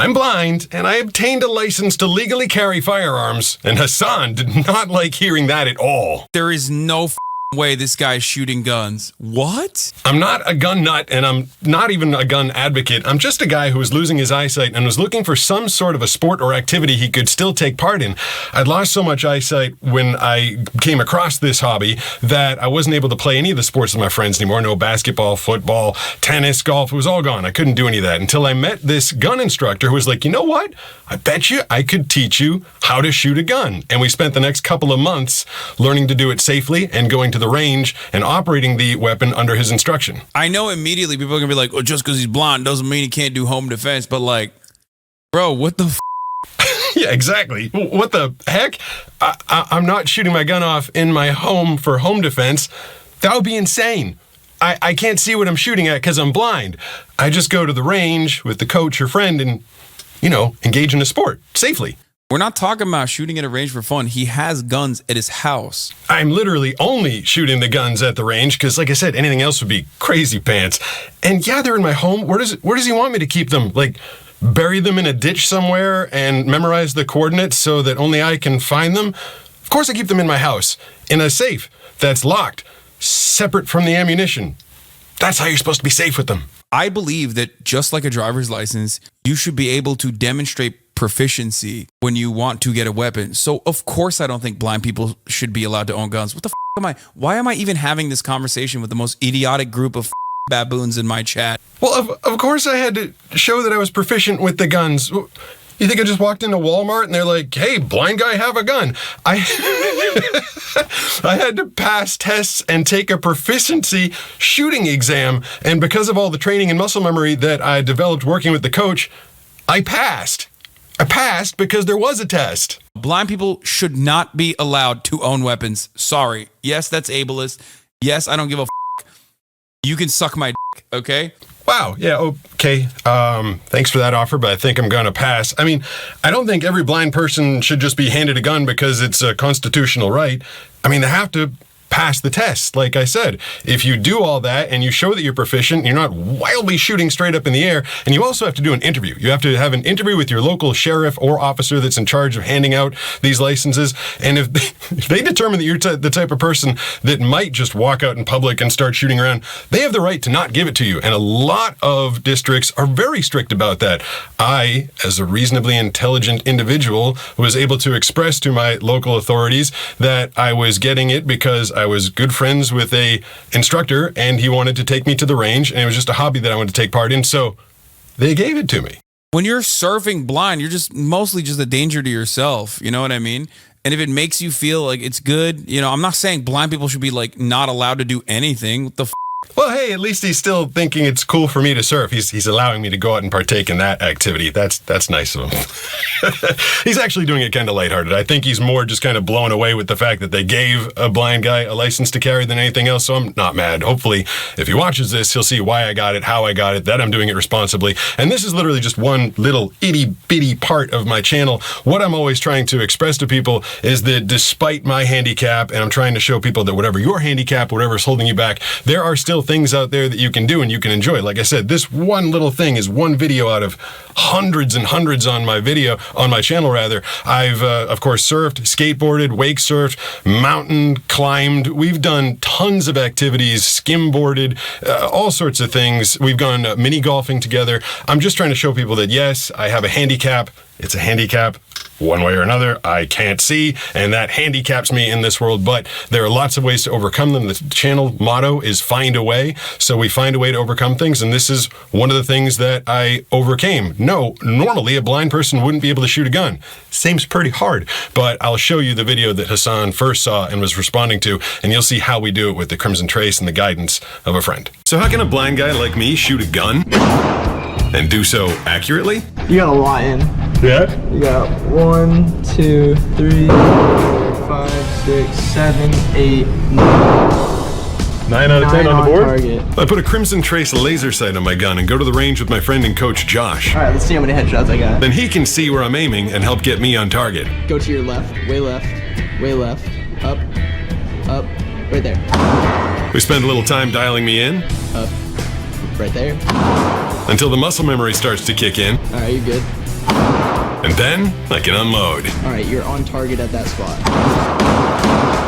I'm blind, and I obtained a license to legally carry firearms, and Hasan did not like hearing that at all. There is no way this guy's shooting guns. What? I'm not a gun nut, and I'm not even a gun advocate. I'm just a guy who was losing his eyesight and was looking for some sort of a sport or activity he could still take part in. I'd lost so much eyesight when I came across this hobby that I wasn't able to play any of the sports with my friends anymore. No basketball, football, tennis, golf. It was all gone. I couldn't do any of that until I met this gun instructor who was like, you know what? I bet you I could teach you how to shoot a gun. And we spent the next couple of months learning to do it safely and going to the range and operating the weapon under his instruction. I know immediately people are going to be like, oh, just because he's blind doesn't mean he can't do home defense. But like, bro, what the Yeah, exactly. What the heck? I'm not shooting my gun off in my home for home defense. That would be insane. I can't see what I'm shooting at because I'm blind. I just go to the range with the coach or friend and, engage in a sport safely. We're not talking about shooting at a range for fun. He has guns at his house. I'm literally only shooting the guns at the range because, like I said, anything else would be crazy pants. And yeah, they're in my home. Where does he want me to keep them? Like, bury them in a ditch somewhere and memorize the coordinates so that only I can find them? Of course I keep them in my house, in a safe that's locked, separate from the ammunition. That's how you're supposed to be safe with them. I believe that just like a driver's license, you should be able to demonstrate proficiency when you want to get a weapon. So of course I don't think blind people should be allowed to own guns. What the am I? Why am I even having this conversation with the most idiotic group of baboons in my chat? Well, of course I had to show that I was proficient with the guns. You think I just walked into Walmart and they're like, hey, blind guy, have a gun. I had to pass tests and take a proficiency shooting exam. And because of all the training and muscle memory that I developed working with the coach, I passed. I passed because there was a test. Blind people should not be allowed to own weapons. Sorry. Yes, that's ableist. Yes, I don't give a You can suck my dick, okay? Wow, yeah, okay. Thanks for that offer, but I think I'm going to pass. I mean, I don't think every blind person should just be handed a gun because it's a constitutional right. I mean, they have to pass the test, like I said. If you do all that and you show that you're proficient, you're not wildly shooting straight up in the air, and you also have to do an interview. You have to have an interview with your local sheriff or officer that's in charge of handing out these licenses, and if they determine that you're the type of person that might just walk out in public and start shooting around, they have the right to not give it to you, and a lot of districts are very strict about that. I, as a reasonably intelligent individual, was able to express to my local authorities that I was getting it because I was good friends with a instructor and he wanted to take me to the range, and it was just a hobby that I wanted to take part in, so they gave it to me. When you're surfing blind, you're just mostly just a danger to yourself, you know what I mean? And if it makes you feel like it's good, I'm not saying blind people should be like not allowed to do anything. What the Well, hey, at least he's still thinking it's cool for me to surf. He's allowing me to go out and partake in that activity. That's nice of him. He's actually doing it kind of lighthearted. I think he's more just kind of blown away with the fact that they gave a blind guy a license to carry than anything else, so I'm not mad. Hopefully, if he watches this, he'll see why I got it, how I got it, that I'm doing it responsibly. And this is literally just one little itty-bitty part of my channel. What I'm always trying to express to people is that despite my handicap, and I'm trying to show people that whatever your handicap, whatever's holding you back, there are still things out there that you can do and you can enjoy. Like I said, this one little thing is one video out of hundreds and hundreds on my channel rather. I've of course surfed, skateboarded, wake surfed, mountain climbed. We've done tons of activities, skimboarded, all sorts of things. We've gone mini golfing together. I'm just trying to show people that yes, I have a handicap. It's a handicap. One way or another, I can't see, and that handicaps me in this world, but there are lots of ways to overcome them. The channel motto is find a way, so we find a way to overcome things, and this is one of the things that I overcame. No, normally a blind person wouldn't be able to shoot a gun. Seems pretty hard, but I'll show you the video that Hasan first saw and was responding to, and you'll see how we do it with the Crimson Trace and the guidance of a friend. So how can a blind guy like me shoot a gun? And do so accurately? You got a lot in. Yeah? You got 1, 2, 3, 4, 5, 6, 7, 8, 9. 9 out of 10 on the board? Target. I put a Crimson Trace laser sight on my gun and go to the range with my friend and coach Josh. Alright, let's see how many headshots I got. Then he can see where I'm aiming and help get me on target. Go to your left, way left, up, right there. We spend a little time dialing me in. Up, right there. Until the muscle memory starts to kick in. Alright, you're good. And then I can unload. All right, you're on target at that spot.